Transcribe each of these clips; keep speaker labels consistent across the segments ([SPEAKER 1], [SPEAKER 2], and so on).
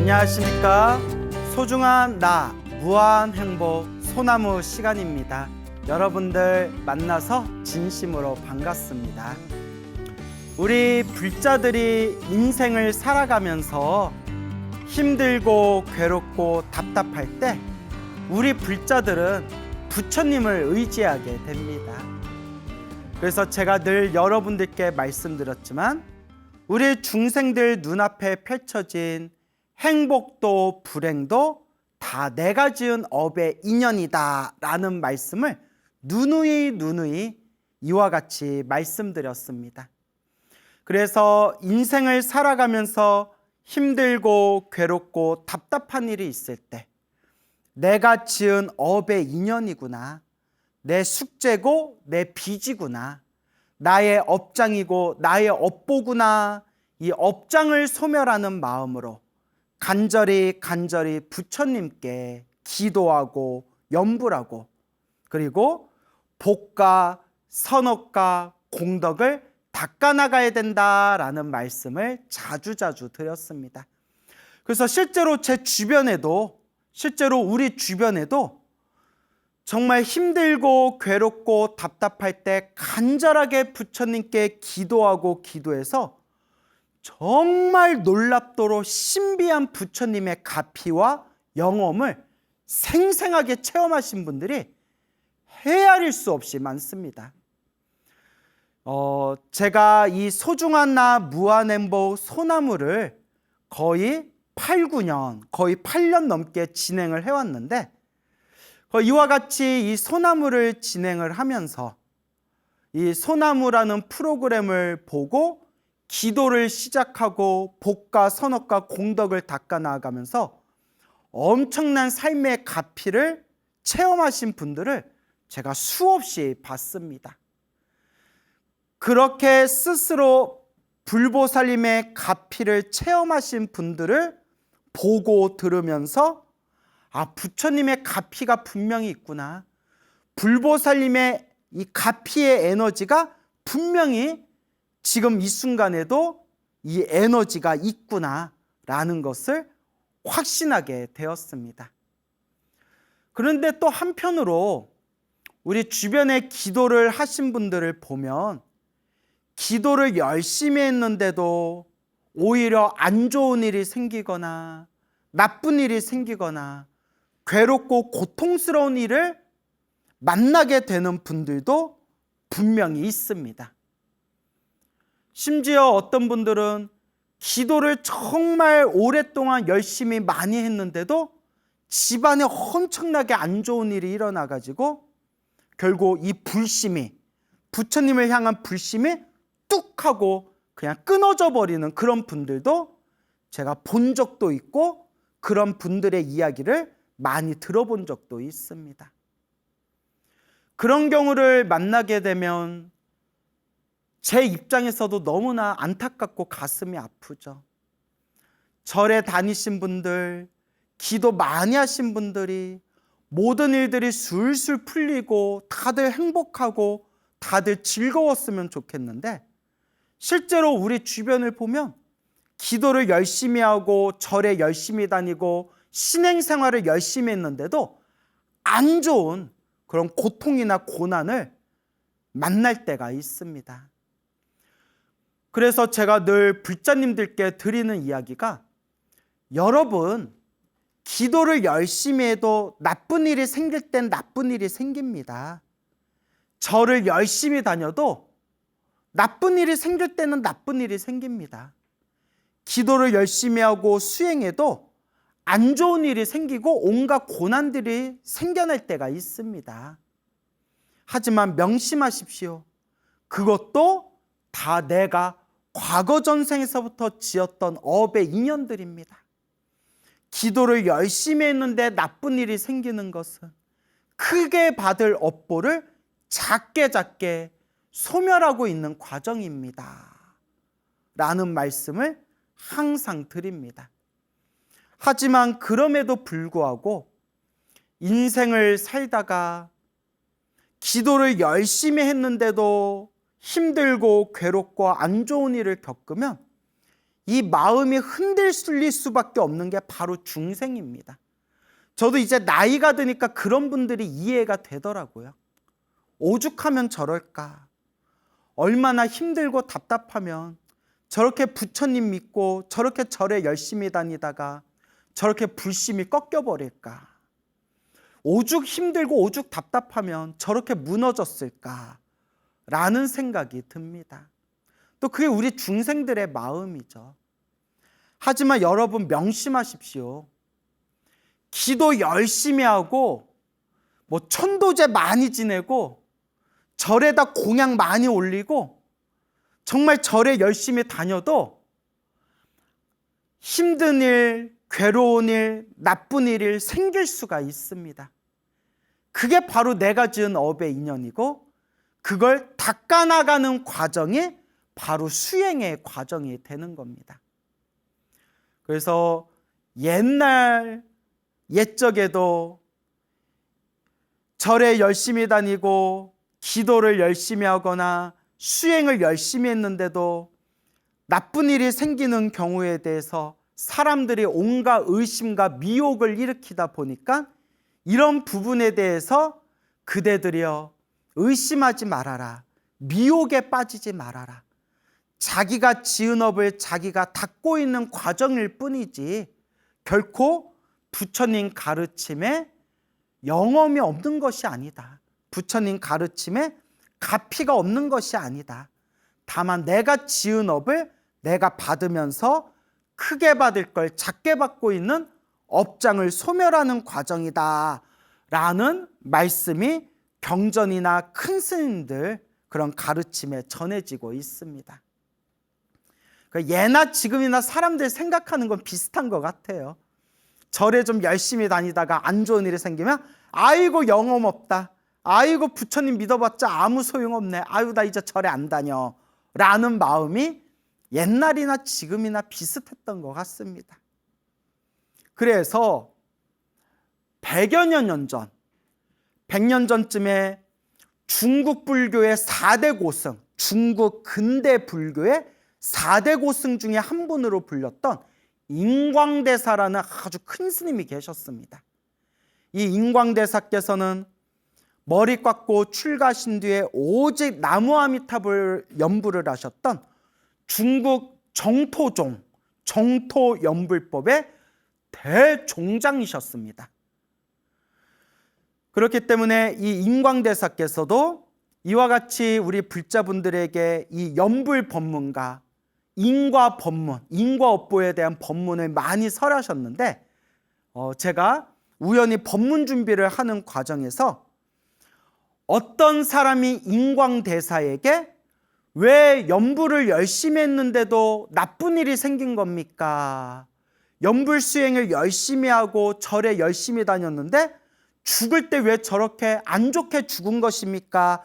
[SPEAKER 1] 안녕하십니까. 소중한 나 무한 행복 소나무 시간입니다. 여러분들 만나서 진심으로 반갑습니다. 우리 불자들이 인생을 살아가면서 힘들고 괴롭고 답답할 때 우리 불자들은 부처님을 의지하게 됩니다. 그래서 제가 늘 여러분들께 말씀드렸지만 우리 중생들 눈앞에 펼쳐진 행복도 불행도 다 내가 지은 업의 인연이다 라는 말씀을 누누이 이와 같이 말씀드렸습니다. 그래서 인생을 살아가면서 힘들고 괴롭고 답답한 일이 있을 때 내가 지은 업의 인연이구나, 내 숙제고 내 빚이구나, 나의 업장이고 나의 업보구나, 이 업장을 소멸하는 마음으로 간절히 부처님께 기도하고 염불하고, 그리고 복과 선업과 공덕을 닦아나가야 된다라는 말씀을 자주 드렸습니다. 그래서 실제로 우리 주변에도 정말 힘들고 괴롭고 답답할 때 간절하게 부처님께 기도해서 정말 놀랍도록 신비한 부처님의 가피와 영험을 생생하게 체험하신 분들이 헤아릴 수 없이 많습니다. 제가 이 소중한 나 무한행복 소나무를 거의 8년 넘게 진행을 해왔는데, 이와 같이 이 소나무를 진행을 하면서 이 소나무라는 프로그램을 보고 기도를 시작하고 복과 선업과 공덕을 닦아 나아가면서 엄청난 삶의 가피를 체험하신 분들을 제가 수없이 봤습니다. 그렇게 스스로 불보살님의 가피를 체험하신 분들을 보고 들으면서 부처님의 가피가 분명히 있구나, 불보살님의 이 가피의 에너지가 분명히 지금 이 순간에도 이 에너지가 있구나라는 것을 확신하게 되었습니다. 그런데 또 한편으로 우리 주변에 기도를 하신 분들을 보면 기도를 열심히 했는데도 오히려 안 좋은 일이 생기거나 나쁜 일이 생기거나 괴롭고 고통스러운 일을 만나게 되는 분들도 분명히 있습니다. 심지어 어떤 분들은 기도를 정말 오랫동안 열심히 많이 했는데도 집안에 엄청나게 안 좋은 일이 일어나가지고 결국 이 불심이, 부처님을 향한 불심이 뚝 하고 그냥 끊어져 버리는 그런 분들도 제가 본 적도 있고 그런 분들의 이야기를 많이 들어본 적도 있습니다. 그런 경우를 만나게 되면 제 입장에서도 너무나 안타깝고 가슴이 아프죠. 절에 다니신 분들, 기도 많이 하신 분들이 모든 일들이 술술 풀리고 다들 행복하고 다들 즐거웠으면 좋겠는데, 실제로 우리 주변을 보면 기도를 열심히 하고 절에 열심히 다니고 신행생활을 열심히 했는데도 안 좋은 그런 고통이나 고난을 만날 때가 있습니다. 그래서 제가 늘 불자님들께 드리는 이야기가, 여러분, 기도를 열심히 해도 나쁜 일이 생길 땐 나쁜 일이 생깁니다. 절을 열심히 다녀도 나쁜 일이 생길 때는 나쁜 일이 생깁니다. 기도를 열심히 하고 수행해도 안 좋은 일이 생기고 온갖 고난들이 생겨날 때가 있습니다. 하지만 명심하십시오. 그것도 다 내가 과거 전생에서부터 지었던 업의 인연들입니다. 기도를 열심히 했는데 나쁜 일이 생기는 것은 크게 받을 업보를 작게 소멸하고 있는 과정입니다 라는 말씀을 항상 드립니다. 하지만 그럼에도 불구하고 인생을 살다가 기도를 열심히 했는데도 힘들고 괴롭고 안 좋은 일을 겪으면 이 마음이 흔들릴 수밖에 없는 게 바로 중생입니다. 저도 이제 나이가 드니까 그런 분들이 이해가 되더라고요. 오죽하면 저럴까? 얼마나 힘들고 답답하면 저렇게 부처님 믿고 저렇게 절에 열심히 다니다가 저렇게 불심이 꺾여버릴까? 오죽 힘들고 오죽 답답하면 저렇게 무너졌을까? 라는 생각이 듭니다. 또 그게 우리 중생들의 마음이죠. 하지만 여러분 명심하십시오. 기도 열심히 하고 천도제 많이 지내고 절에다 공양 많이 올리고 정말 절에 열심히 다녀도 힘든 일, 괴로운 일, 나쁜 일이 생길 수가 있습니다. 그게 바로 내가 지은 업의 인연이고 그걸 닦아나가는 과정이 바로 수행의 과정이 되는 겁니다. 그래서 옛적에도 절에 열심히 다니고 기도를 열심히 하거나 수행을 열심히 했는데도 나쁜 일이 생기는 경우에 대해서 사람들이 온갖 의심과 미혹을 일으키다 보니까 이런 부분에 대해서 그대들이여 의심하지 말아라. 미혹에 빠지지 말아라. 자기가 지은 업을 자기가 닦고 있는 과정일 뿐이지 결코 부처님 가르침에 영험이 없는 것이 아니다. 부처님 가르침에 가피가 없는 것이 아니다. 다만 내가 지은 업을 내가 받으면서 크게 받을 걸 작게 받고 있는 업장을 소멸하는 과정이다 라는 말씀이 경전이나 큰 스님들 그런 가르침에 전해지고 있습니다. 예나 지금이나 사람들 생각하는 건 비슷한 것 같아요. 절에 좀 열심히 다니다가 안 좋은 일이 생기면 아이고 영험 없다. 아이고 부처님 믿어봤자 아무 소용없네. 아유 나 이제 절에 안 다녀 라는 마음이 옛날이나 지금이나 비슷했던 것 같습니다. 그래서 100여 년 전, 100년 전쯤에 중국 불교의 4대 고승, 중국 근대 불교의 4대 고승 중에 한 분으로 불렸던 인광대사라는 아주 큰 스님이 계셨습니다. 이 인광대사께서는 머리 깎고 출가하신 뒤에 오직 나무아미탑을 연부를 하셨던 중국 정토종, 정토연불법의 대종장이셨습니다. 그렇기 때문에 이 인광대사께서도 이와 같이 우리 불자분들에게 이 연불법문과 인과법문, 인과업보에 대한 법문을 많이 설하셨는데 제가 우연히 법문 준비를 하는 과정에서 어떤 사람이 인광대사에게 왜 연불을 열심히 했는데도 나쁜 일이 생긴 겁니까? 연불 수행을 열심히 하고 절에 열심히 다녔는데 죽을 때 왜 저렇게 안 좋게 죽은 것입니까?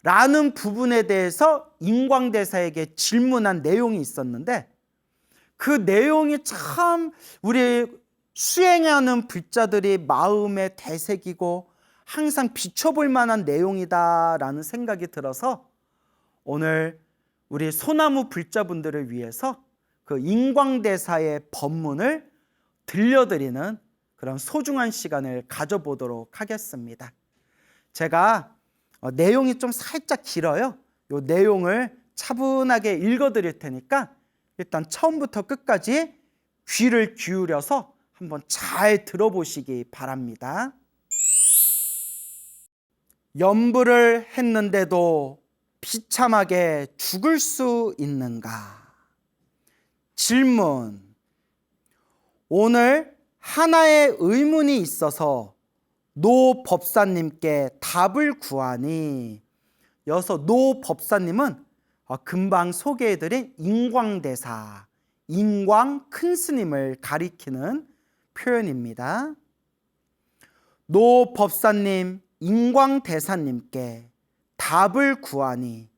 [SPEAKER 1] 라는 부분에 대해서 인광대사에게 질문한 내용이 있었는데 그 내용이 참 우리 수행하는 불자들이 마음에 되새기고 항상 비춰볼 만한 내용이다라는 생각이 들어서 오늘 우리 소나무 불자분들을 위해서 그 인광대사의 법문을 들려드리는 그런 소중한 시간을 가져보도록 하겠습니다. 제가 내용이 좀 살짝 길어요. 이 내용을 차분하게 읽어드릴 테니까 일단 처음부터 끝까지 귀를 기울여서 한번 잘 들어보시기 바랍니다. 연불을 했는데도 비참하게 죽을 수 있는가? 질문. 오늘 하나의 의문이 있어서 노 법사님께 답을 구하니, 여기서 노 법사님은 금방 소개해드린 인광대사, 인광 큰 스님을 가리키는 표현입니다. 노 법사님, 인광대사님께 답을 구하니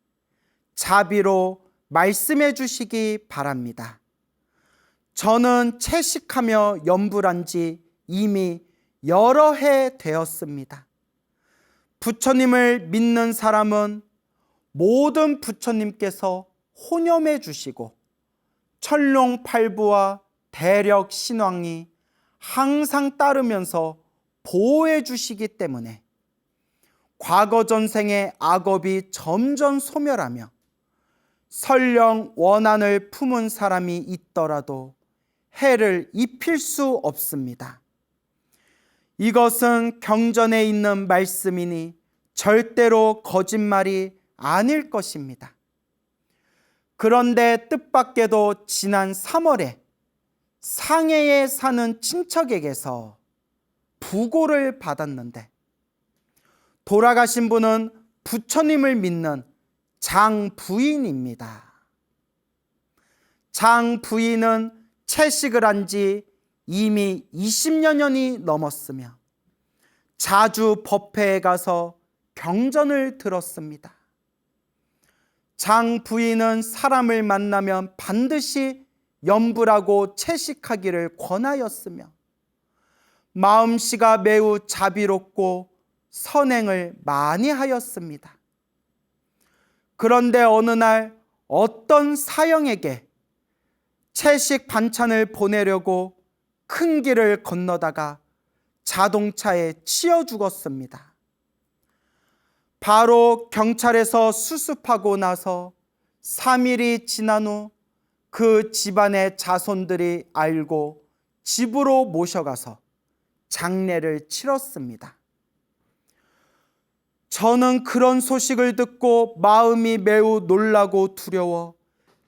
[SPEAKER 1] 자비로 말씀해 주시기 바랍니다. 저는 채식하며 연불한 지 이미 여러 해 되었습니다. 부처님을 믿는 사람은 모든 부처님께서 호념해 주시고 천룡팔부와 대력 신왕이 항상 따르면서 보호해 주시기 때문에 과거 전생의 악업이 점점 소멸하며 설령 원한을 품은 사람이 있더라도 해를 입힐 수 없습니다. 이것은 경전에 있는 말씀이니 절대로 거짓말이 아닐 것입니다. 그런데 뜻밖에도 지난 3월에 상해에 사는 친척에게서 부고를 받았는데, 돌아가신 분은 부처님을 믿는 장 부인입니다. 장 부인은 채식을 한 지 이미 20여 년이 넘었으며 자주 법회에 가서 경전을 들었습니다. 장 부인은 사람을 만나면 반드시 염불하고 채식하기를 권하였으며 마음씨가 매우 자비롭고 선행을 많이 하였습니다. 그런데 어느 날 어떤 사형에게 채식 반찬을 보내려고 큰 길을 건너다가 자동차에 치여 죽었습니다. 바로 경찰에서 수습하고 나서 3일이 지난 후 그 집안의 자손들이 알고 집으로 모셔가서 장례를 치렀습니다. 저는 그런 소식을 듣고 마음이 매우 놀라고 두려워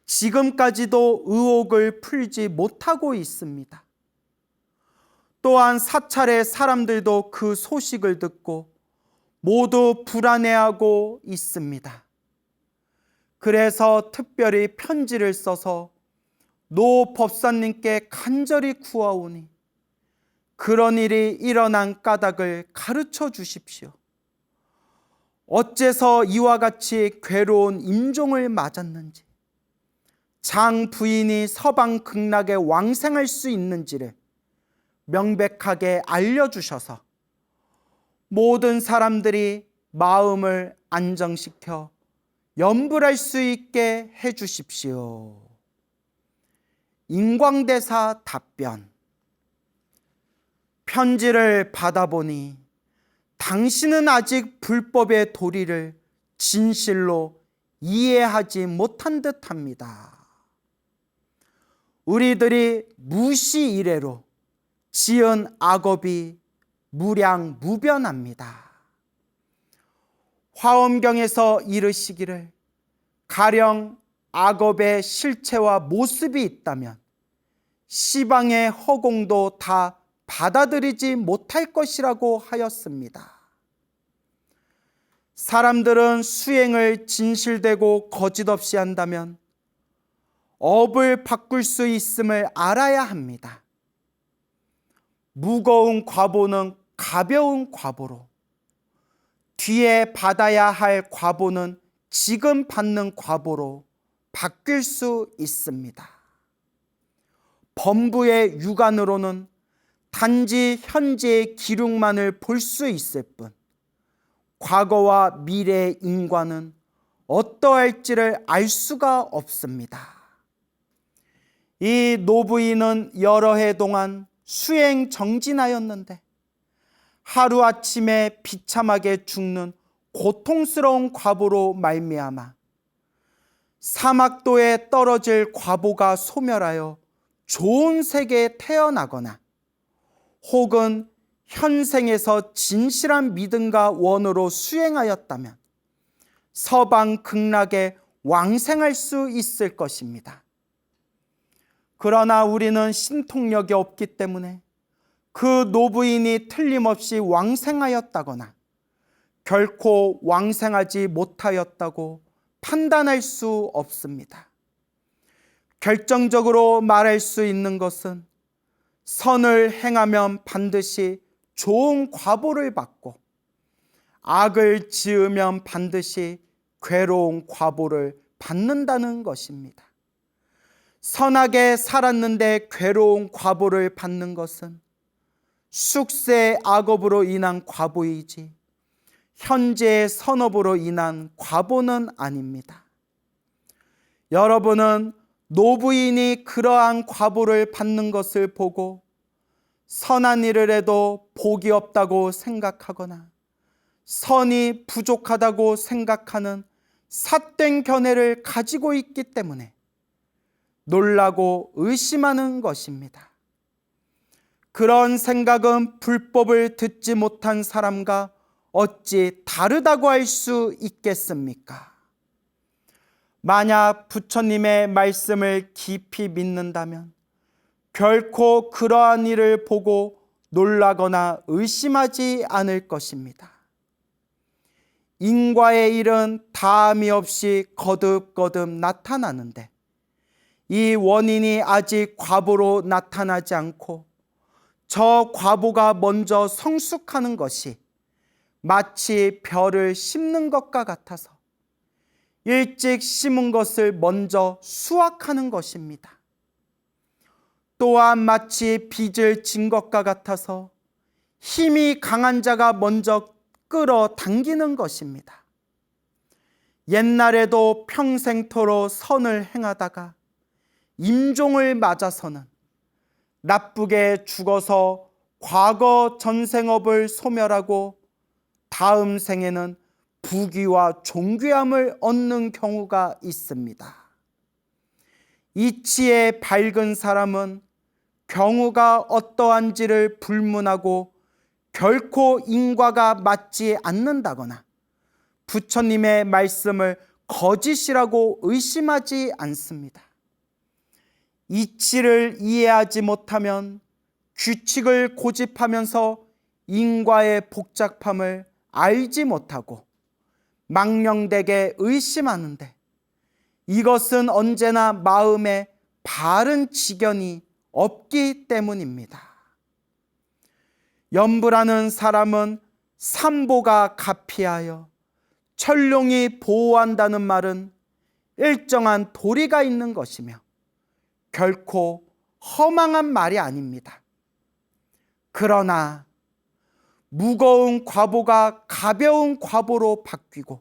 [SPEAKER 1] 지금까지도 의혹을 풀지 못하고 있습니다. 또한 사찰의 사람들도 그 소식을 듣고 모두 불안해하고 있습니다. 그래서 특별히 편지를 써서 노 법사님께 간절히 구하오니 그런 일이 일어난 까닭을 가르쳐 주십시오. 어째서 이와 같이 괴로운 임종을 맞았는지, 장 부인이 서방 극락에 왕생할 수 있는지를 명백하게 알려주셔서 모든 사람들이 마음을 안정시켜 염불할 수 있게 해주십시오. 인광대사 답변. 편지를 받아보니 당신은 아직 불법의 도리를 진실로 이해하지 못한 듯합니다. 우리들이 무시 이래로 지은 악업이 무량무변합니다. 화엄경에서 이르시기를 가령 악업의 실체와 모습이 있다면 시방의 허공도 다 받아들이지 못할 것이라고 하였습니다. 사람들은 수행을 진실되고 거짓없이 한다면 업을 바꿀 수 있음을 알아야 합니다. 무거운 과보는 가벼운 과보로, 뒤에 받아야 할 과보는 지금 받는 과보로 바뀔 수 있습니다. 범부의 육안으로는 단지 현재의 기록만을 볼 수 있을 뿐 과거와 미래의 인과는 어떠할지를 알 수가 없습니다. 이 노부인은 여러 해 동안 수행 정진하였는데 하루아침에 비참하게 죽는 고통스러운 과보로 말미암아 사막도에 떨어질 과보가 소멸하여 좋은 세계에 태어나거나 혹은 현생에서 진실한 믿음과 원으로 수행하였다면 서방 극락에 왕생할 수 있을 것입니다. 그러나 우리는 신통력이 없기 때문에 그 노부인이 틀림없이 왕생하였다거나 결코 왕생하지 못하였다고 판단할 수 없습니다. 결정적으로 말할 수 있는 것은 선을 행하면 반드시 좋은 과보를 받고 악을 지으면 반드시 괴로운 과보를 받는다는 것입니다. 선하게 살았는데 괴로운 과보를 받는 것은 숙세의 악업으로 인한 과보이지 현재의 선업으로 인한 과보는 아닙니다. 여러분은 노부인이 그러한 과보를 받는 것을 보고 선한 일을 해도 복이 없다고 생각하거나 선이 부족하다고 생각하는 삿된 견해를 가지고 있기 때문에 놀라고 의심하는 것입니다. 그런 생각은 불법을 듣지 못한 사람과 어찌 다르다고 할 수 있겠습니까? 만약 부처님의 말씀을 깊이 믿는다면 결코 그러한 일을 보고 놀라거나 의심하지 않을 것입니다. 인과의 일은 다함이 없이 거듭거듭 나타나는데 이 원인이 아직 과보로 나타나지 않고 저 과보가 먼저 성숙하는 것이 마치 벼를 심는 것과 같아서 일찍 심은 것을 먼저 수확하는 것입니다. 또한 마치 빚을 진 것과 같아서 힘이 강한 자가 먼저 끌어당기는 것입니다. 옛날에도 평생토록 선을 행하다가 임종을 맞아서는 나쁘게 죽어서 과거 전생업을 소멸하고 다음 생에는 부귀와 존귀함을 얻는 경우가 있습니다. 이치에 밝은 사람은 경우가 어떠한지를 불문하고 결코 인과가 맞지 않는다거나 부처님의 말씀을 거짓이라고 의심하지 않습니다. 이치를 이해하지 못하면 규칙을 고집하면서 인과의 복잡함을 알지 못하고 망령되게 의심하는데 이것은 언제나 마음에 바른 지견이 없기 때문입니다. 염불하는 사람은 삼보가 가피하여 천룡이 보호한다는 말은 일정한 도리가 있는 것이며 결코 허망한 말이 아닙니다. 그러나 무거운 과보가 가벼운 과보로 바뀌고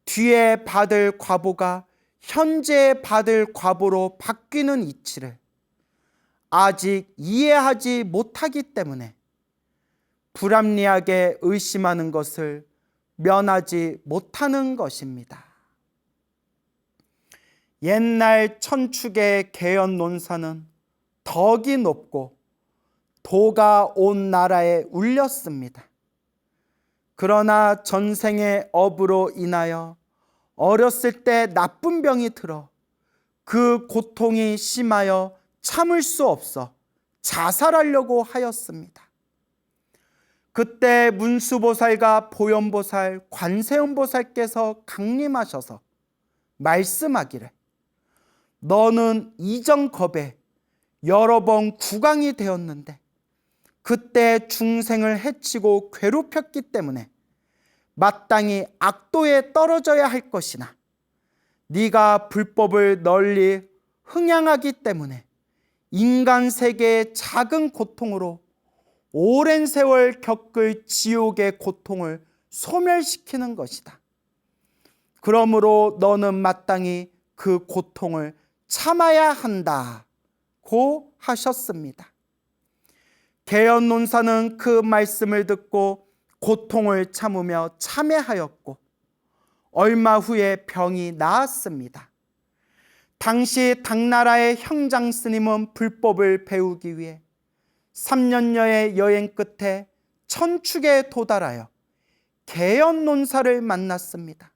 [SPEAKER 1] 뒤에 받을 과보가 현재 받을 과보로 바뀌는 이치를 아직 이해하지 못하기 때문에 불합리하게 의심하는 것을 면하지 못하는 것입니다. 옛날 천축의 개연 논사는 덕이 높고 도가 온 나라에 울렸습니다. 그러나 전생의 업으로 인하여 어렸을 때 나쁜 병이 들어 그 고통이 심하여 참을 수 없어 자살하려고 하였습니다. 그때 문수보살과 보현보살, 관세음보살께서 강림하셔서 말씀하기를 너는 이전 겁에 여러 번 구강이 되었는데 그때 중생을 해치고 괴롭혔기 때문에 마땅히 악도에 떨어져야 할 것이나 네가 불법을 널리 흥양하기 때문에 인간 세계의 작은 고통으로 오랜 세월 겪을 지옥의 고통을 소멸시키는 것이다. 그러므로 너는 마땅히 그 고통을 참아야 한다고 하셨습니다. 개연논사는 그 말씀을 듣고 고통을 참으며 참회하였고 얼마 후에 병이 나았습니다. 당시 당나라의 형장 스님은 불법을 배우기 위해 3년여의 여행 끝에 천축에 도달하여 개연논사를 만났습니다.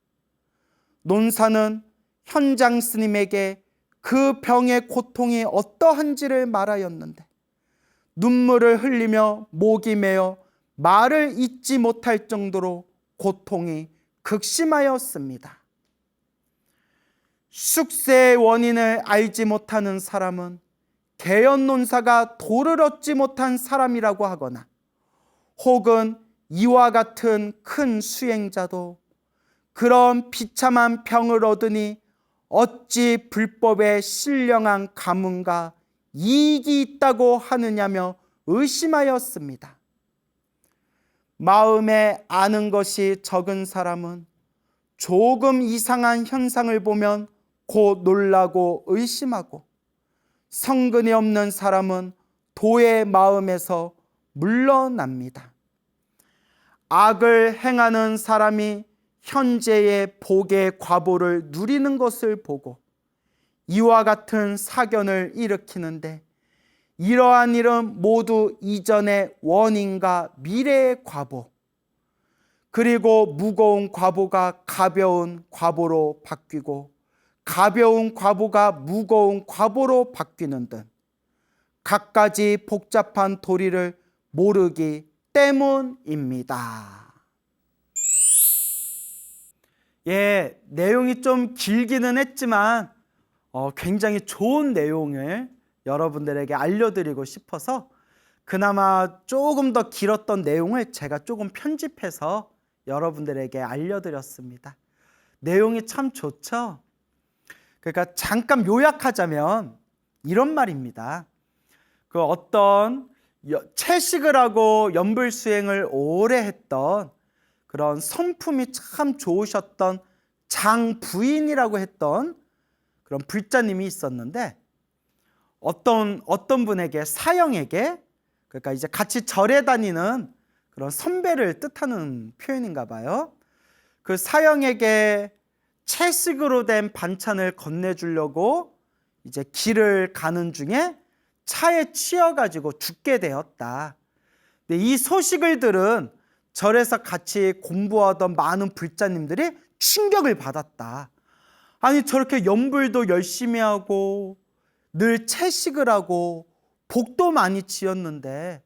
[SPEAKER 1] 논사는 현장 스님에게 그 병의 고통이 어떠한지를 말하였는데 눈물을 흘리며 목이 메어 말을 잇지 못할 정도로 고통이 극심하였습니다. 숙세의 원인을 알지 못하는 사람은 개연논사가 도를 얻지 못한 사람이라고 하거나 혹은 이와 같은 큰 수행자도 그런 비참한 병을 얻으니 어찌 불법에 신령한 가문과 이익이 있다고 하느냐며 의심하였습니다. 마음에 아는 것이 적은 사람은 조금 이상한 현상을 보면 곧 놀라고 의심하고 성근이 없는 사람은 도의 마음에서 물러납니다. 악을 행하는 사람이 현재의 복의 과보를 누리는 것을 보고 이와 같은 사견을 일으키는데 이러한 일은 모두 이전의 원인과 미래의 과보, 그리고 무거운 과보가 가벼운 과보로 바뀌고 가벼운 과보가 무거운 과보로 바뀌는 등 갖가지 복잡한 도리를 모르기 때문입니다. 예, 내용이 좀 길기는 했지만 굉장히 좋은 내용을 여러분들에게 알려드리고 싶어서 그나마 조금 더 길었던 내용을 제가 조금 편집해서 여러분들에게 알려드렸습니다. 내용이 참 좋죠? 그러니까 잠깐 요약하자면 이런 말입니다. 그 어떤 채식을 하고 연불수행을 오래 했던 그런 성품이 참 좋으셨던 장부인이라고 했던 그런 불자님이 있었는데 어떤 분에게, 사형에게, 그러니까 이제 같이 절에 다니는 그런 선배를 뜻하는 표현인가 봐요. 그 사형에게 채식으로 된 반찬을 건네주려고 이제 길을 가는 중에 차에 치여가지고 죽게 되었다. 근데 이 소식을 들은 절에서 같이 공부하던 많은 불자님들이 충격을 받았다. 아니, 저렇게 연불도 열심히 하고 늘 채식을 하고 복도 많이 지었는데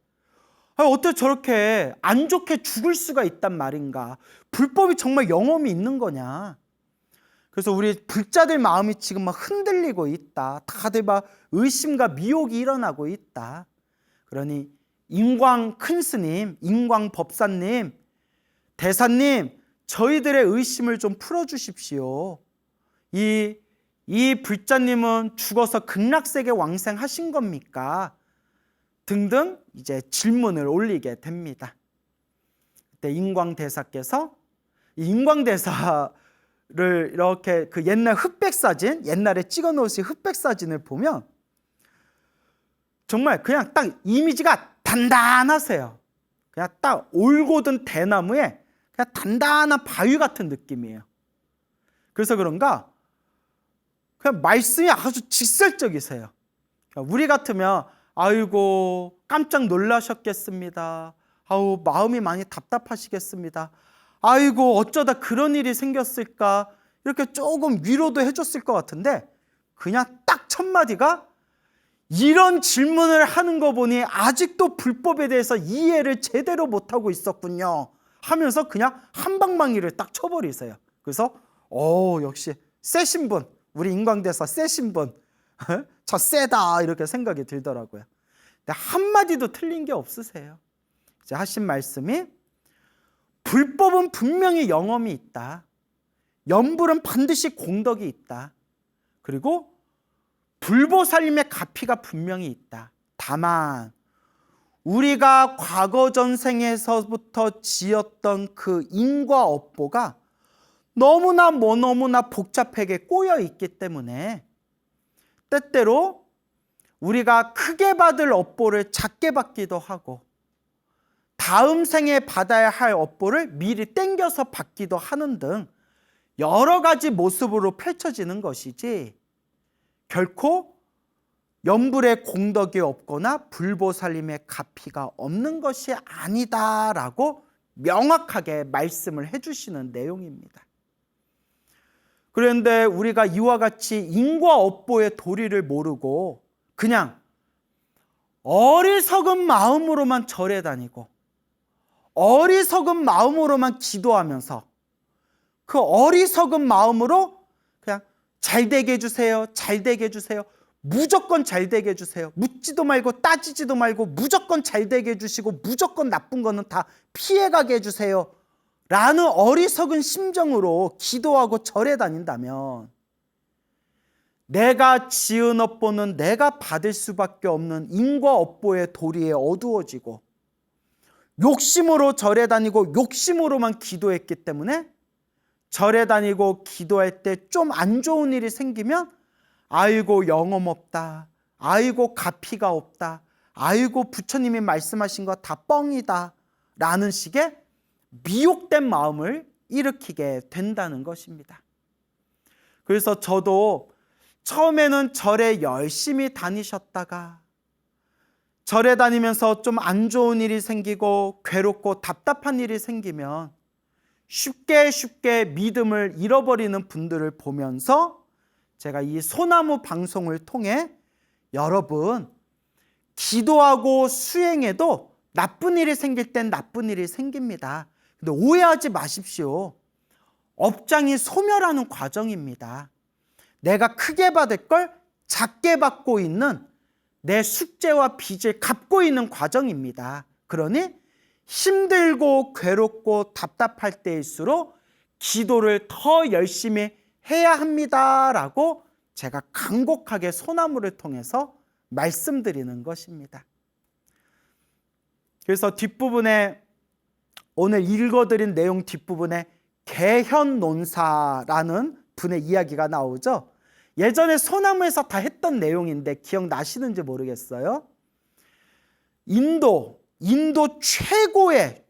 [SPEAKER 1] 어떻게 저렇게 안 좋게 죽을 수가 있단 말인가? 불법이 정말 영험이 있는 거냐? 그래서 우리 불자들 마음이 지금 막 흔들리고 있다. 다들 막 의심과 미혹이 일어나고 있다. 그러니 인광 큰 스님, 인광 법사님, 대사님, 저희들의 의심을 좀 풀어주십시오. 이 불자님은 죽어서 극락세계 왕생하신 겁니까? 등등 이제 질문을 올리게 됩니다. 그때 인광대사께서 인광대사를 이렇게 그 옛날 흑백사진, 옛날에 찍어 놓으신 흑백사진을 보면 정말 그냥 딱 이미지가 단단하세요. 그냥 딱 올곧은 대나무에 그냥 단단한 바위 같은 느낌이에요. 그래서 그런가 그냥 말씀이 아주 직설적이세요. 우리 같으면 아이고 깜짝 놀라셨겠습니다. 아우 마음이 많이 답답하시겠습니다. 아이고 어쩌다 그런 일이 생겼을까, 이렇게 조금 위로도 해줬을 것 같은데 그냥 딱 첫 마디가 이런 질문을 하는 거 보니 아직도 불법에 대해서 이해를 제대로 못하고 있었군요 하면서 그냥 한방망이를 딱 쳐버리세요. 그래서 역시 세신 분, 우리 인광대사 세신 분, 저 세다 이렇게 생각이 들더라고요. 근데 한마디도 틀린 게 없으세요. 이제 하신 말씀이 불법은 분명히 영험이 있다. 연불은 반드시 공덕이 있다. 그리고 불보살림의 가피가 분명히 있다. 다만 우리가 과거 전생에서부터 지었던 그 인과 업보가 너무나 복잡하게 꼬여 있기 때문에 때때로 우리가 크게 받을 업보를 작게 받기도 하고 다음 생에 받아야 할 업보를 미리 땡겨서 받기도 하는 등 여러 가지 모습으로 펼쳐지는 것이지 결코 연불의 공덕이 없거나 불보살림의 가피가 없는 것이 아니다라고 명확하게 말씀을 해주시는 내용입니다. 그런데 우리가 이와 같이 인과 업보의 도리를 모르고 그냥 어리석은 마음으로만 절에 다니고 어리석은 마음으로만 기도하면서 그 어리석은 마음으로 그냥 잘되게 해주세요, 잘되게 해주세요, 무조건 잘되게 해주세요, 묻지도 말고 따지지도 말고 무조건 잘되게 해주시고 무조건 나쁜 거는 다 피해가게 해주세요 라는 어리석은 심정으로 기도하고 절에 다닌다면 내가 지은 업보는 내가 받을 수밖에 없는 인과 업보의 도리에 어두워지고 욕심으로 절에 다니고 욕심으로만 기도했기 때문에 절에 다니고 기도할 때 좀 안 좋은 일이 생기면 아이고 영험 없다, 아이고 가피가 없다, 아이고 부처님이 말씀하신 거 다 뻥이다 라는 식의 미혹된 마음을 일으키게 된다는 것입니다. 그래서 저도 처음에는 절에 열심히 다니셨다가 절에 다니면서 좀 안 좋은 일이 생기고 괴롭고 답답한 일이 생기면 쉽게 믿음을 잃어버리는 분들을 보면서 제가 이 소나무 방송을 통해 여러분, 기도하고 수행해도 나쁜 일이 생길 땐 나쁜 일이 생깁니다. 근데 오해하지 마십시오. 업장이 소멸하는 과정입니다. 내가 크게 받을 걸 작게 받고 있는 내 숙제와 빚을 갚고 있는 과정입니다. 그러니 힘들고 괴롭고 답답할 때일수록 기도를 더 열심히 해야 합니다라고 제가 간곡하게 소나무를 통해서 말씀드리는 것입니다. 그래서 뒷부분에 오늘 읽어드린 내용 뒷부분에 개현논사라는 분의 이야기가 나오죠. 예전에 소나무에서 다 했던 내용인데 기억나시는지 모르겠어요. 인도 최고의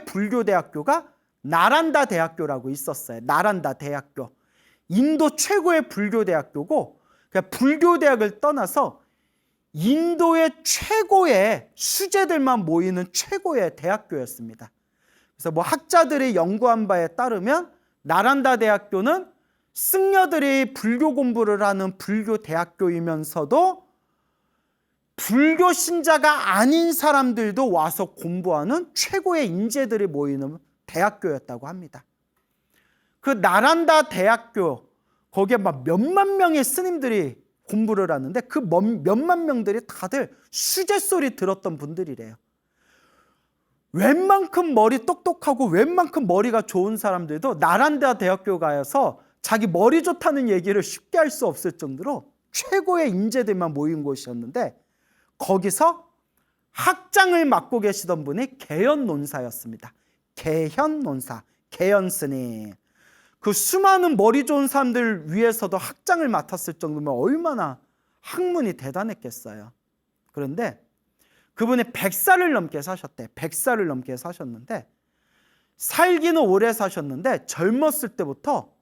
[SPEAKER 1] 불교대학교가 나란다 대학교라고 있었어요. 나란다 대학교. 인도 최고의 불교대학교고, 그러니까 불교대학을 떠나서 인도의 최고의 수재들만 모이는 최고의 대학교였습니다. 그래서 뭐 학자들이 연구한 바에 따르면 나란다 대학교는 승려들이 불교 공부를 하는 불교 대학교이면서도 불교 신자가 아닌 사람들도 와서 공부하는 최고의 인재들이 모이는 대학교였다고 합니다. 그 나란다 대학교, 거기에 막 몇만 명의 스님들이 공부를 하는데 그 몇만 명들이 다들 수제 소리 들었던 분들이래요. 웬만큼 머리 똑똑하고 웬만큼 머리가 좋은 사람들도 나란다 대학교 가서 자기 머리 좋다는 얘기를 쉽게 할 수 없을 정도로 최고의 인재들만 모인 곳이었는데, 거기서 학장을 맡고 계시던 분이 개현논사였습니다. 개현논사, 개현스님. 그 수많은 머리 좋은 사람들 위해서도 학장을 맡았을 정도면 얼마나 학문이 대단했겠어요. 그런데 그분이 100살을 넘게 사셨대. 100살을 넘게 사셨는데, 살기는 오래 사셨는데 젊었을 때부터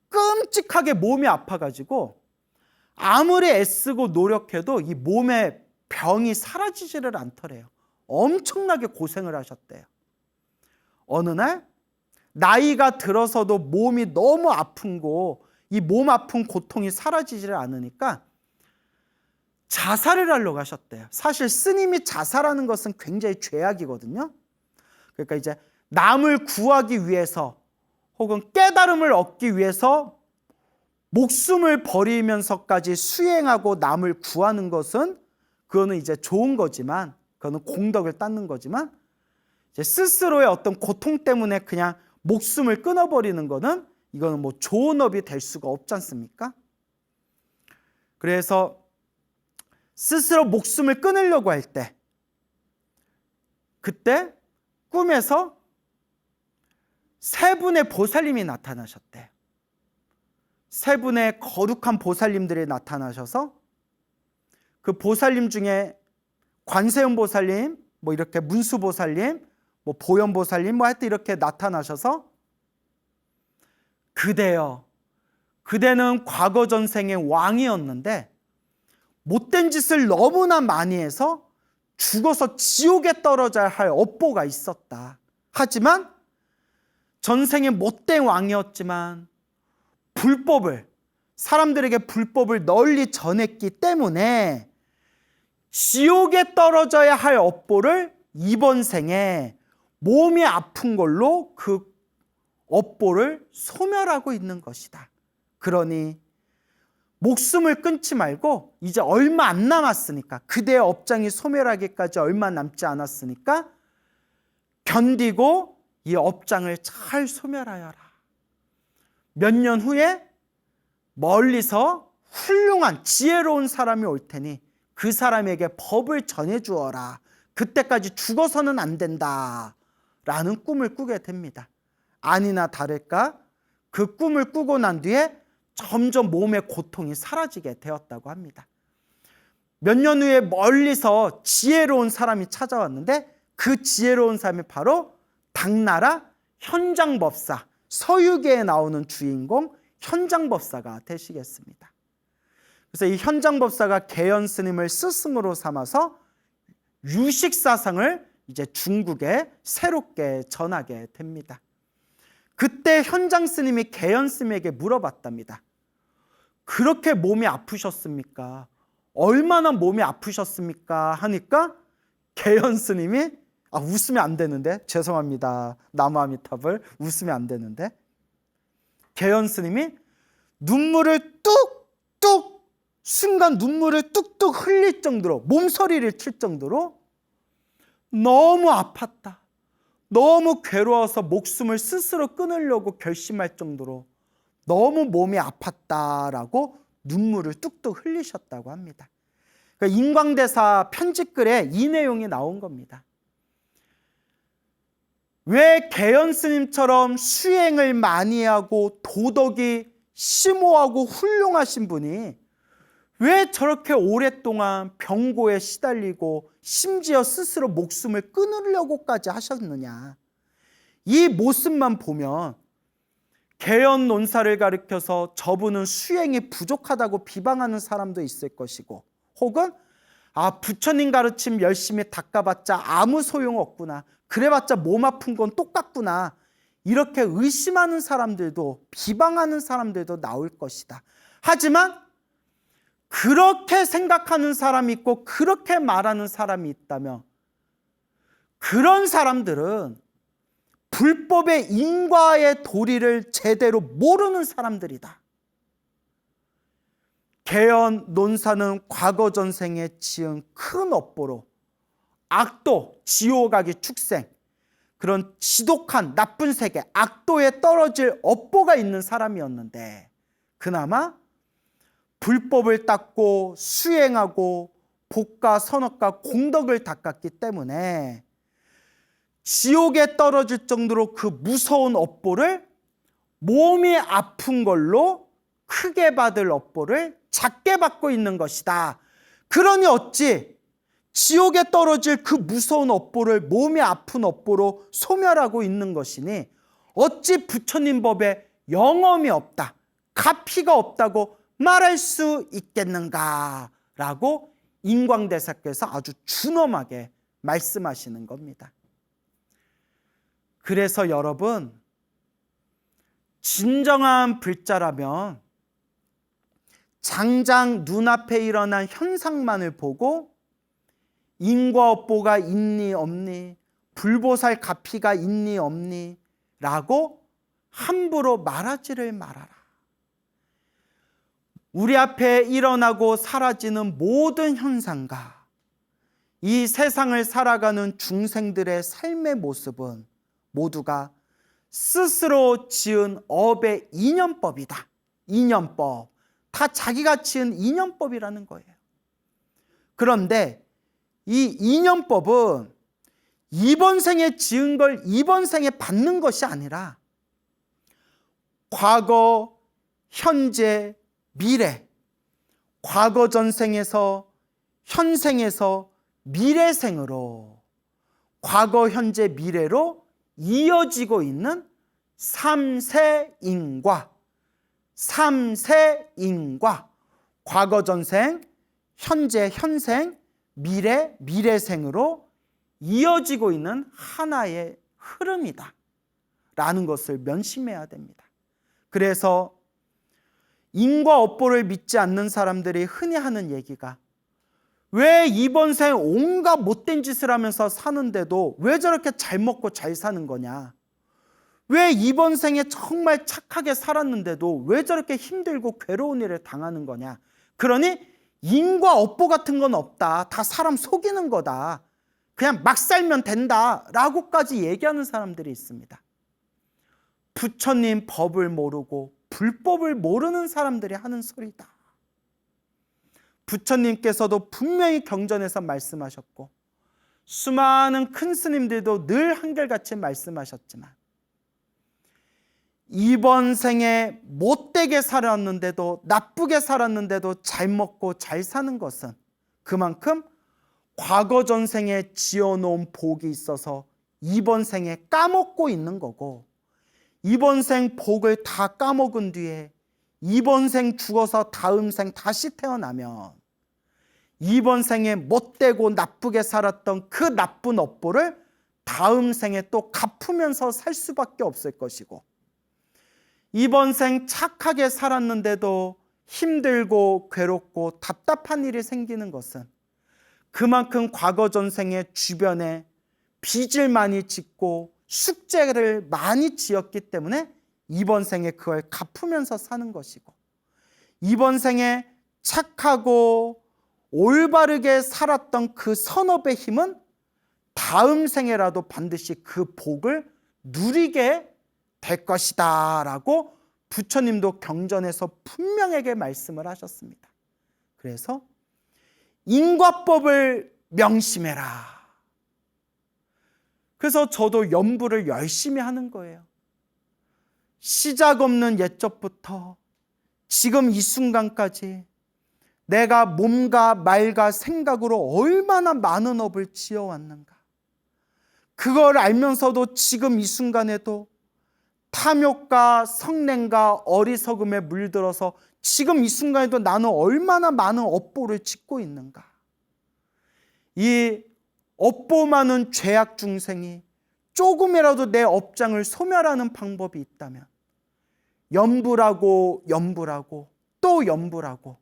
[SPEAKER 1] 끔찍하게 몸이 아파가지고 아무리 애쓰고 노력해도 이 몸의 병이 사라지지를 않더래요. 엄청나게 고생을 하셨대요. 어느 날 나이가 들어서도 몸이 너무 아픈 거, 이 몸 아픈 고통이 사라지지를 않으니까 자살을 하려고 하셨대요. 사실 스님이 자살하는 것은 굉장히 죄악이거든요. 그러니까 이제 남을 구하기 위해서 혹은 깨달음을 얻기 위해서 목숨을 버리면서까지 수행하고 남을 구하는 것은 그거는 이제 좋은 거지만, 그거는 공덕을 닦는 거지만, 이제 스스로의 어떤 고통 때문에 그냥 목숨을 끊어버리는 거는 이거는 뭐 좋은 업이 될 수가 없지 않습니까? 그래서 스스로 목숨을 끊으려고 할 때, 그때 꿈에서 세 분의 보살님이 나타나셨대요. 세 분의 거룩한 보살님들이 나타나셔서 그 보살님 중에 관세음 보살님, 뭐 이렇게 문수 보살님, 뭐 보현 보살님, 뭐 하여튼 이렇게 나타나셔서 그대여, 그대는 과거 전생의 왕이었는데 못된 짓을 너무나 많이 해서 죽어서 지옥에 떨어져야 할 업보가 있었다. 하지만 전생에 못된 왕이었지만 사람들에게 불법을 널리 전했기 때문에 지옥에 떨어져야 할 업보를 이번 생에 몸이 아픈 걸로 그 업보를 소멸하고 있는 것이다. 그러니 목숨을 끊지 말고 이제 얼마 안 남았으니까, 그대의 업장이 소멸하기까지 얼마 남지 않았으니까 견디고 이 업장을 잘 소멸하여라. 몇 년 후에 멀리서 훌륭한 지혜로운 사람이 올 테니 그 사람에게 법을 전해주어라. 그때까지 죽어서는 안 된다 라는 꿈을 꾸게 됩니다. 아니나 다를까 그 꿈을 꾸고 난 뒤에 점점 몸의 고통이 사라지게 되었다고 합니다. 몇 년 후에 멀리서 지혜로운 사람이 찾아왔는데 그 지혜로운 사람이 바로 당나라 현장법사, 서유기에 나오는 주인공 현장법사가 되시겠습니다. 그래서 이 현장법사가 계연 스님을 스승으로 삼아서 유식사상을 이제 중국에 새롭게 전하게 됩니다. 그때 현장 스님이 계연 스님에게 물어봤답니다. 그렇게 몸이 아프셨습니까? 얼마나 몸이 아프셨습니까? 하니까 계연 스님이 웃으면 안 되는데 죄송합니다. 나무아미탑을 웃으면 안 되는데 계연 스님이 눈물을 뚝뚝 순간 눈물을 뚝뚝 흘릴 정도로 몸서리를 칠 정도로 너무 아팠다. 너무 괴로워서 목숨을 스스로 끊으려고 결심할 정도로 너무 몸이 아팠다라고 눈물을 뚝뚝 흘리셨다고 합니다. 그러니까 인광대사 편집글에 이 내용이 나온 겁니다. 왜 계연 스님처럼 수행을 많이 하고 도덕이 심오하고 훌륭하신 분이 왜 저렇게 오랫동안 병고에 시달리고 심지어 스스로 목숨을 끊으려고까지 하셨느냐. 이 모습만 보면 계연 논사를 가리켜서 저분은 수행이 부족하다고 비방하는 사람도 있을 것이고, 혹은 부처님 가르침 열심히 닦아봤자 아무 소용없구나, 그래봤자 몸 아픈 건 똑같구나, 이렇게 의심하는 사람들도, 비방하는 사람들도 나올 것이다. 하지만 그렇게 생각하는 사람이 있고 그렇게 말하는 사람이 있다면 그런 사람들은 불법의 인과의 도리를 제대로 모르는 사람들이다. 계연 논사는 과거 전생에 지은 큰 업보로 악도, 지옥악의 축생, 그런 지독한 나쁜 세계, 악도에 떨어질 업보가 있는 사람이었는데 그나마 불법을 닦고 수행하고 복과 선업과 공덕을 닦았기 때문에 지옥에 떨어질 정도로 그 무서운 업보를 몸이 아픈 걸로 크게 받을 업보를 작게 받고 있는 것이다. 그러니 어찌 지옥에 떨어질 그 무서운 업보를 몸이 아픈 업보로 소멸하고 있는 것이니 어찌 부처님 법에 영험이 없다, 가피가 없다고 말할 수 있겠는가라고 인광대사께서 아주 준엄하게 말씀하시는 겁니다. 그래서 여러분, 진정한 불자라면 장장 눈앞에 일어난 현상만을 보고 인과업보가 있니 없니, 불보살 가피가 있니 없니 라고 함부로 말하지를 말아라. 우리 앞에 일어나고 사라지는 모든 현상과 이 세상을 살아가는 중생들의 삶의 모습은 모두가 스스로 지은 업의 인연법이다. 인연법. 다 자기가 지은 인연법이라는 거예요. 그런데 이 인연법은 이번 생에 지은 걸 이번 생에 받는 것이 아니라 과거, 현재, 미래, 과거 전생에서 현생에서 미래생으로, 과거, 현재, 미래로 이어지고 있는 삼세인과, 과거 전생, 현재, 현생, 미래, 미래생으로 이어지고 있는 하나의 흐름이다 라는 것을 면심해야 됩니다. 그래서 인과업보를 믿지 않는 사람들이 흔히 하는 얘기가, 왜 이번 생 온갖 못된 짓을 하면서 사는데도 왜 저렇게 잘 먹고 잘 사는 거냐, 왜 이번 생에 정말 착하게 살았는데도 왜 저렇게 힘들고 괴로운 일을 당하는 거냐, 그러니 인과업보 같은 건 없다, 다 사람 속이는 거다, 그냥 막 살면 된다 라고까지 얘기하는 사람들이 있습니다. 부처님 법을 모르고 불법을 모르는 사람들이 하는 소리다. 부처님께서도 분명히 경전에서 말씀하셨고 수많은 큰 스님들도 늘 한결같이 말씀하셨지만 이번 생에 못되게 살았는데도, 나쁘게 살았는데도 잘 먹고 잘 사는 것은 그만큼 과거 전생에 지어놓은 복이 있어서 이번 생에 까먹고 있는 거고, 이번 생 복을 다 까먹은 뒤에 이번 생 죽어서 다음 생 다시 태어나면 이번 생에 못되고 나쁘게 살았던 그 나쁜 업보를 다음 생에 또 갚으면서 살 수밖에 없을 것이고, 이번 생 착하게 살았는데도 힘들고 괴롭고 답답한 일이 생기는 것은 그만큼 과거 전생에 주변에 빚을 많이 짓고 숙제를 많이 지었기 때문에 이번 생에 그걸 갚으면서 사는 것이고, 이번 생에 착하고 올바르게 살았던 그 선업의 힘은 다음 생에라도 반드시 그 복을 누리게 될 것이다 라고 부처님도 경전에서 분명하게 말씀을 하셨습니다. 그래서 인과법을 명심해라. 그래서 저도 염불을 열심히 하는 거예요. 시작 없는 옛적부터 지금 이 순간까지 내가 몸과 말과 생각으로 얼마나 많은 업을 지어왔는가. 그걸 알면서도 지금 이 순간에도 탐욕과 성냄과 어리석음에 물들어서 지금 이 순간에도 나는 얼마나 많은 업보를 짓고 있는가. 이 업보 많은 죄악 중생이 조금이라도 내 업장을 소멸하는 방법이 있다면 염불하고 염불하고 또 염불하고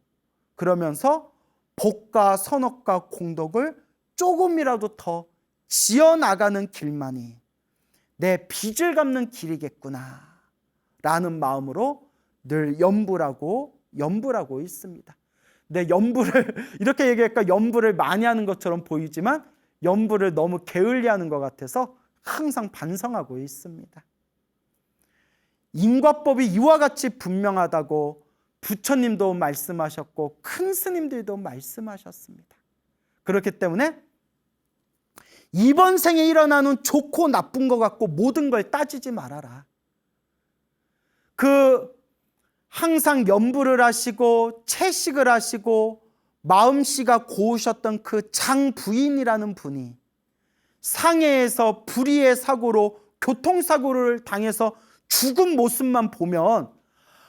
[SPEAKER 1] 그러면서 복과 선업과 공덕을 조금이라도 더 지어나가는 길만이 내 빚을 갚는 길이겠구나 라는 마음으로 늘 염불하고 있습니다. 내 염불을 이렇게 얘기하니까 염불을 많이 하는 것처럼 보이지만 염불을 너무 게을리하는 것 같아서 항상 반성하고 있습니다. 인과법이 이와 같이 분명하다고 부처님도 말씀하셨고 큰 스님들도 말씀하셨습니다. 그렇기 때문에 이번 생에 일어나는 좋고 나쁜 것 같고 모든 걸 따지지 말아라. 항상 염불을 하시고 채식을 하시고 마음씨가 고우셨던 그 장부인이라는 분이 상해에서 불의의 사고로 교통사고를 당해서 죽은 모습만 보면,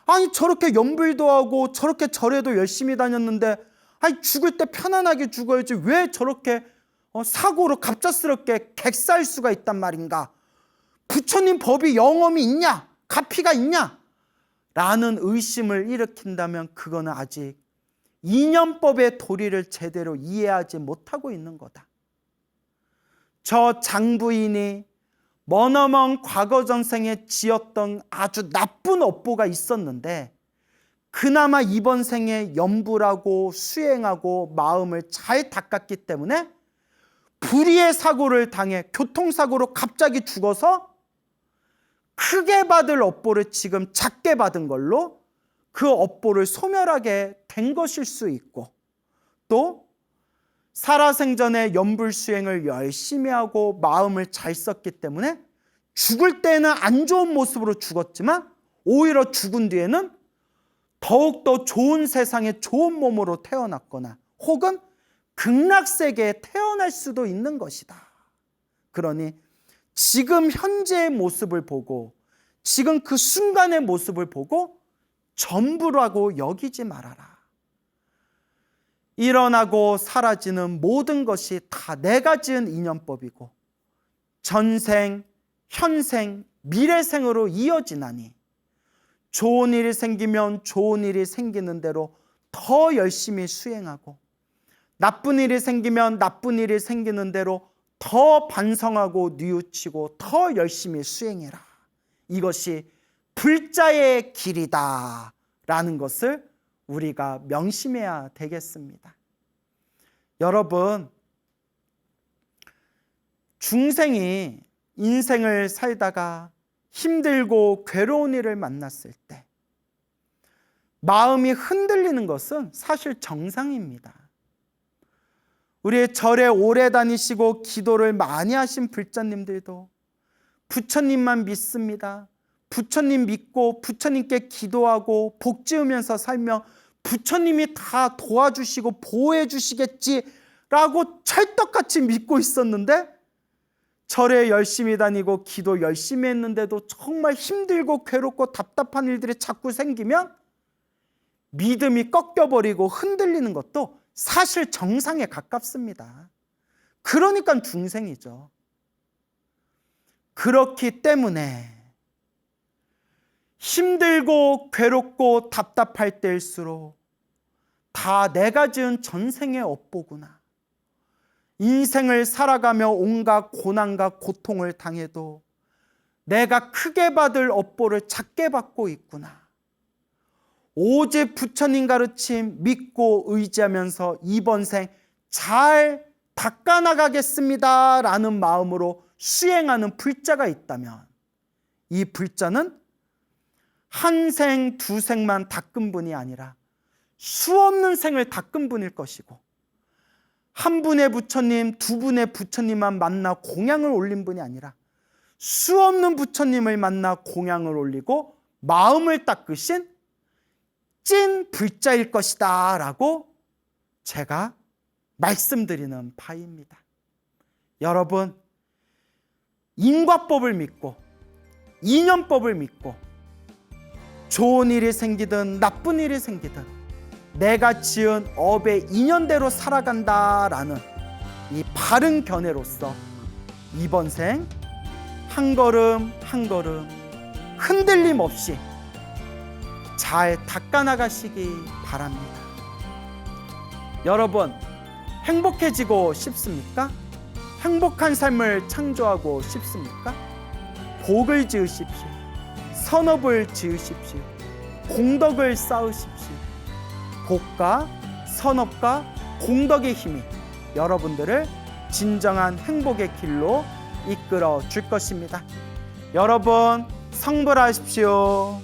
[SPEAKER 1] 아니 저렇게 염불도 하고 저렇게 절에도 열심히 다녔는데 아니 죽을 때 편안하게 죽어야지 왜 저렇게 사고로 갑작스럽게 객사할 수가 있단 말인가. 부처님 법이 영험이 있냐, 가피가 있냐 라는 의심을 일으킨다면 그거는 아직 인연법의 도리를 제대로 이해하지 못하고 있는 거다. 저 장부인이 머나먼 과거 전생에 지었던 아주 나쁜 업보가 있었는데 그나마 이번 생에 염불하고 수행하고 마음을 잘 닦았기 때문에 불의의 사고를 당해 교통사고로 갑자기 죽어서 크게 받을 업보를 지금 작게 받은 걸로 그 업보를 소멸하게 된 것일 수 있고, 또 살아생전에 염불수행을 열심히 하고 마음을 잘 썼기 때문에 죽을 때는 안 좋은 모습으로 죽었지만 오히려 죽은 뒤에는 더욱더 좋은 세상에 좋은 몸으로 태어났거나 혹은 극락세계에 태어날 수도 있는 것이다. 그러니 지금 현재의 모습을 보고 지금 그 순간의 모습을 보고 전부라고 여기지 말아라. 일어나고 사라지는 모든 것이 다 내가 지은 인연법이고 전생, 현생, 미래생으로 이어지나니 좋은 일이 생기면 좋은 일이 생기는 대로 더 열심히 수행하고 나쁜 일이 생기면 나쁜 일이 생기는 대로 더 반성하고 뉘우치고 더 열심히 수행해라. 이것이 불자의 길이다 라는 것을 우리가 명심해야 되겠습니다. 여러분, 중생이 인생을 살다가 힘들고 괴로운 일을 만났을 때 마음이 흔들리는 것은 사실 정상입니다. 우리의 절에 오래 다니시고 기도를 많이 하신 불자님들도 부처님만 믿습니다, 부처님 믿고 부처님께 기도하고 복 지으면서 살며 부처님이 다 도와주시고 보호해 주시겠지라고 찰떡같이 믿고 있었는데, 절에 열심히 다니고 기도 열심히 했는데도 정말 힘들고 괴롭고 답답한 일들이 자꾸 생기면 믿음이 꺾여버리고 흔들리는 것도 사실 정상에 가깝습니다. 그러니까 중생이죠. 그렇기 때문에 힘들고 괴롭고 답답할 때일수록 다 내가 지은 전생의 업보구나. 인생을 살아가며 온갖 고난과 고통을 당해도 내가 크게 받을 업보를 작게 받고 있구나. 오직 부처님 가르침 믿고 의지하면서 이번 생 잘 닦아나가겠습니다 라는 마음으로 수행하는 불자가 있다면, 이 불자는 한 생, 두 생만 닦은 분이 아니라 수없는 생을 닦은 분일 것이고, 한 분의 부처님, 두 분의 부처님만 만나 공양을 올린 분이 아니라 수없는 부처님을 만나 공양을 올리고 마음을 닦으신 찐 불자일 것이다 라고 제가 말씀드리는 바입니다. 여러분, 인과법을 믿고 인연법을 믿고 좋은 일이 생기든 나쁜 일이 생기든 내가 지은 업의 인연대로 살아간다라는 이 바른 견해로서 이번 생 한 걸음 한 걸음 흔들림 없이 잘 닦아나가시기 바랍니다. 여러분, 행복해지고 싶습니까? 행복한 삶을 창조하고 싶습니까? 복을 지으십시오. 선업을 지으십시오. 공덕을 쌓으십시오. 복과 선업과 공덕의 힘이 여러분들을 진정한 행복의 길로 이끌어 줄 것입니다. 여러분, 성불하십시오.